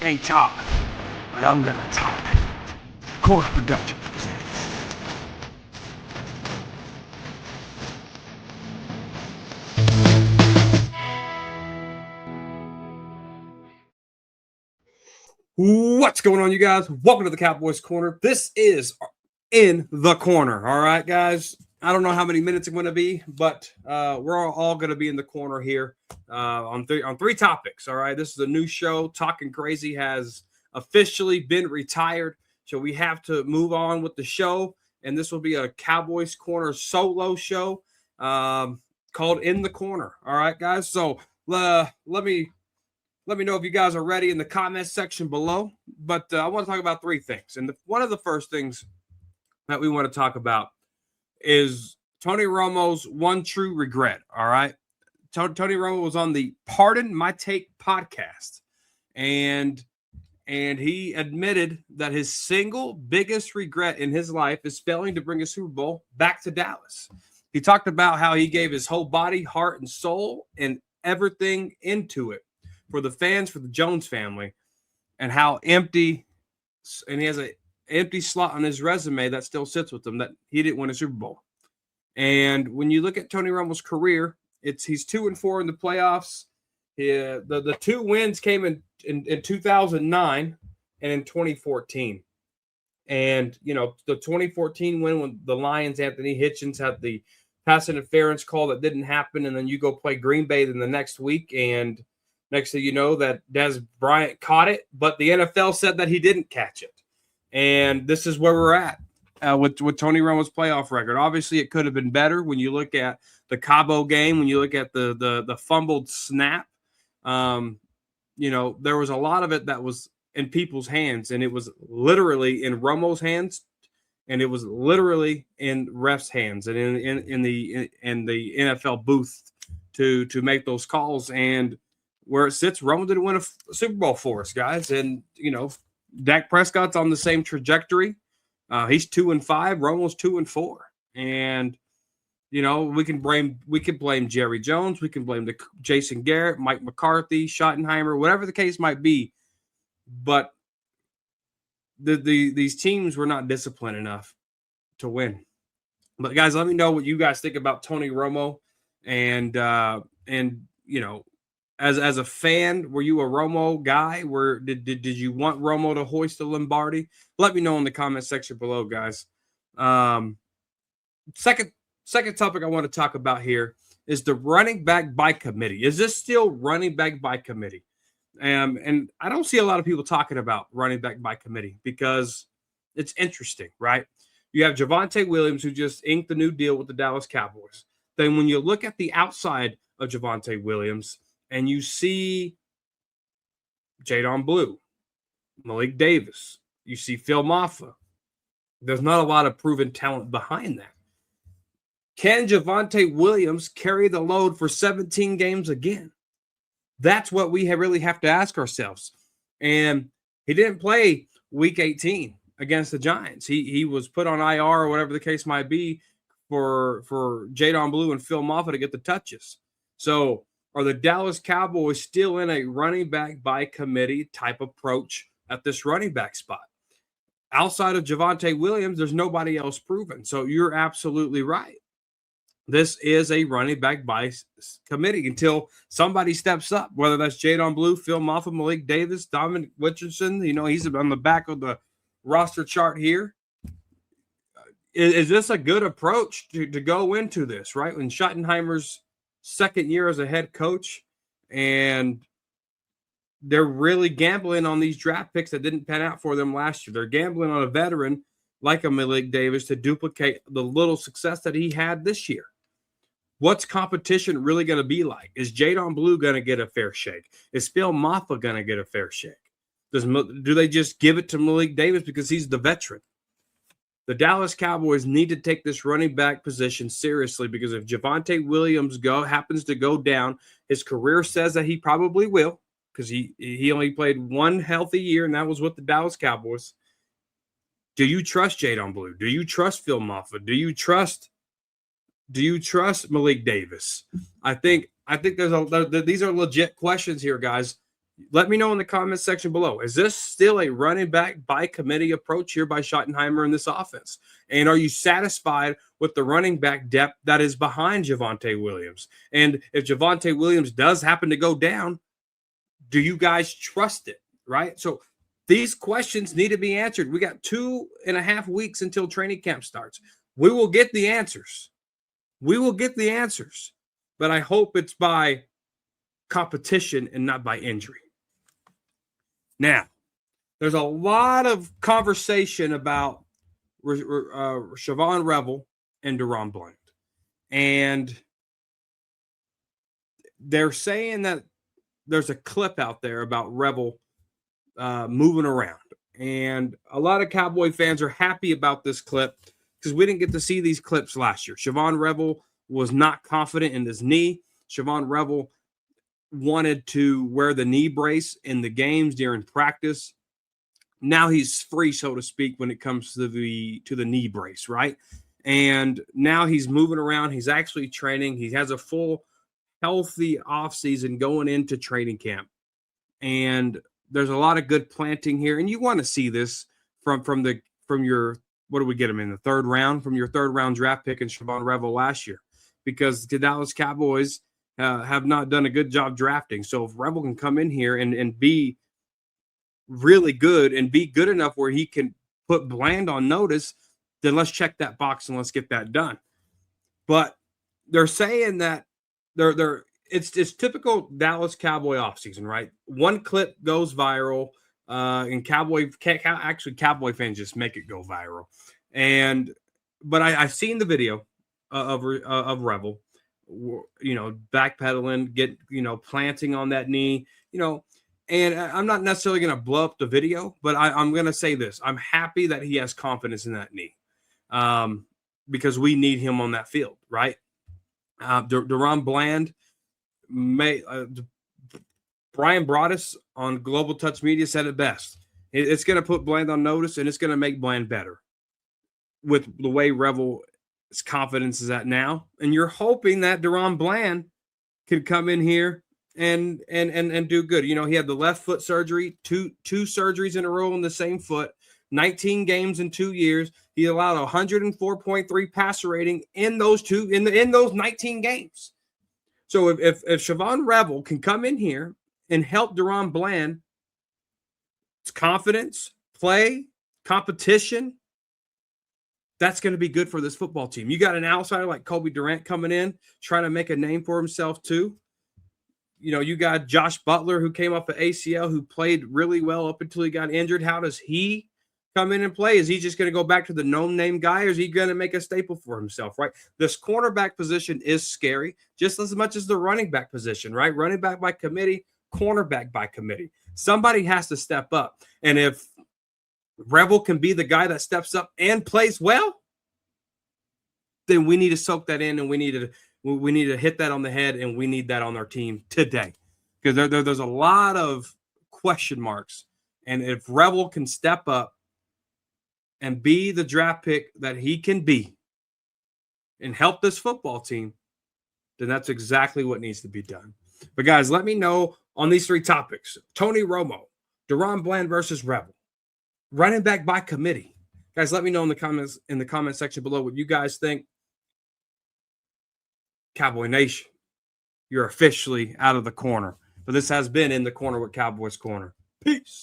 Ain't talk, but I'm gonna talk. Corner production presents. What's going on, you guys? Welcome to the Cowboys Corner. This is In the Corner. All right, guys. I don't know how many minutes it's going to be, but we're all going to be in the corner here on three topics. All right, this is a new show. Talking Crazy has officially been retired, so we have to move on with the show. And this will be a Cowboys Corner solo show called In the Corner. All right, guys. So let me know if you guys are ready in the comment section below. But I want to talk about three things. And one of the first things that we want to talk about is Tony Romo's one true regret. All right. Tony Romo was on the Pardon My Take podcast. And he admitted that his single biggest regret in his life is failing to bring a Super Bowl back to Dallas. He talked about how he gave his whole body, heart, and soul and everything into it for the fans, for the Jones family, and how empty, and he has an empty slot on his resume that still sits with him, that he didn't win a Super Bowl. And when you look at Tony Romo's career, he's 2-4 in the playoffs. The two wins came in 2009 and in 2014. And, you know, the 2014 win when the Lions, Anthony Hitchens had the pass interference call that didn't happen, and then you go play Green Bay in the next week, and next thing you know, that Dez Bryant caught it, but the NFL said that he didn't catch it. And this is where we're at with Tony Romo's playoff record. Obviously, it could have been better when you look at the Cabo game, when you look at the fumbled snap. You know, there was a lot of it that was in people's hands, and it was literally in Romo's hands, and it was literally in refs' hands and in the NFL booth to make those calls. And where it sits, Romo didn't win a Super Bowl for us, guys. And, you know, Dak Prescott's on the same trajectory. He's 2-5. Romo's 2-4. And, you know, we can blame Jerry Jones. We can blame Jason Garrett, Mike McCarthy, Schottenheimer, whatever the case might be. But these teams were not disciplined enough to win. But, guys, let me know what you guys think about Tony Romo. And you know, as a fan, were you a Romo guy? Did you want Romo to hoist the Lombardi? Let me know in the comment section below, guys. Second topic I want to talk about here is the running back by committee. Is this still running back by committee? And I don't see a lot of people talking about running back by committee because it's interesting, right? You have Javonte Williams, who just inked the new deal with the Dallas Cowboys. Then when you look at the outside of Javonte Williams, and you see Jaydon Blue, Malik Davis, you see Phil Maffa, there's not a lot of proven talent behind that. Can Javonte Williams carry the load for 17 games again? That's what we really have to ask ourselves. And he didn't play week 18 against the Giants. He was put on IR or whatever the case might be for Jaydon Blue and Phil Maffa to get the touches. So are the Dallas Cowboys still in a running back by committee type approach at this running back spot? Outside of Javonte Williams, there's nobody else proven. So you're absolutely right. This is a running back by committee until somebody steps up, whether that's Jaydon Blue, Phil Maffa, Malik Davis, Dominic Richardson. You know, he's on the back of the roster chart here. Is this a good approach to go into this, right? When Schottenheimer's second year as a head coach, and they're really gambling on these draft picks that didn't pan out for them last year. They're gambling on a veteran like a Malik Davis to duplicate the little success that he had this year. What's competition really going to be like? Is Jaydon Blue going to get a fair shake? Is Phil Maffa going to get a fair shake? Do they just give it to Malik Davis because he's the veteran? The Dallas Cowboys need to take this running back position seriously, because if Javonte Williams happens to go down, his career says that he probably will, because he only played one healthy year, and that was with the Dallas Cowboys. Do you trust Jaydon Blue? Do you trust Phil Maffa? Do you trust Malik Davis? I think these are legit questions here, guys. Let me know in the comments section below. Is this still a running back by committee approach here by Schottenheimer in this offense? And are you satisfied with the running back depth that is behind Javonte Williams? And if Javonte Williams does happen to go down, do you guys trust it, right? So these questions need to be answered. We got 2.5 weeks until training camp starts. We will get the answers. We will get the answers. But I hope it's by competition and not by injury. Now, there's a lot of conversation about Siobhan Revel and DaRon Bland. And they're saying that there's a clip out there about Revel moving around. And a lot of Cowboy fans are happy about this clip because we didn't get to see these clips last year. Siobhan Revel was not confident in his knee. Siobhan Revel wanted to wear the knee brace in the games during practice. Now he's free, so to speak, when it comes to the knee brace, right? And now he's moving around. He's actually training. He has a full, healthy offseason going into training camp. And there's a lot of good planting here. And you want to see this from your, what do we get him in the third round? From your third round draft pick in Siobhan Revel last year. Because the Dallas Cowboys have not done a good job drafting. So if Revel can come in here and be really good and be good enough where he can put Bland on notice, then let's check that box and let's get that done. But they're saying that it's typical Dallas Cowboy offseason, right? One clip goes viral, and Cowboy fans just make it go viral. But I've seen the video of Revel, backpedaling, planting on that knee, and I'm not necessarily going to blow up the video, but I'm going to say this. I'm happy that he has confidence in that knee because we need him on that field, right? DaRon Bland, Brian Broaddus on Global Touch Media said it best. It's going to put Bland on notice, and it's going to make Bland better with the way Revel's confidence is at now. And you're hoping that DaRon Bland could come in here and do good. He had the left foot surgery, two surgeries in a row on the same foot, 19 games in 2 years. He allowed 104.3 passer rating in those 19 games. So if Siobhan Revel can come in here and help DaRon Bland, it's confidence, play, competition, that's going to be good for this football team. You got an outsider like Kobe Durant coming in, trying to make a name for himself too. You got Josh Butler, who came off of ACL, who played really well up until he got injured. How does he come in and play? Is he just going to go back to the no-name guy, or is he going to make a staple for himself, right? This cornerback position is scary, just as much as the running back position, right? Running back by committee, cornerback by committee. Somebody has to step up. And if Revel can be the guy that steps up and plays well, then we need to soak that in, and we need to hit that on the head, and we need that on our team today. Because there's a lot of question marks. And if Revel can step up and be the draft pick that he can be and help this football team, then that's exactly what needs to be done. But guys, let me know on these three topics: Tony Romo, DaRon Bland versus Revel, running back by committee. Guys, let me know in the comment section below what you guys think. Cowboy Nation, you're officially out of the corner. But this has been In the Corner with Cowboys Corner. Peace.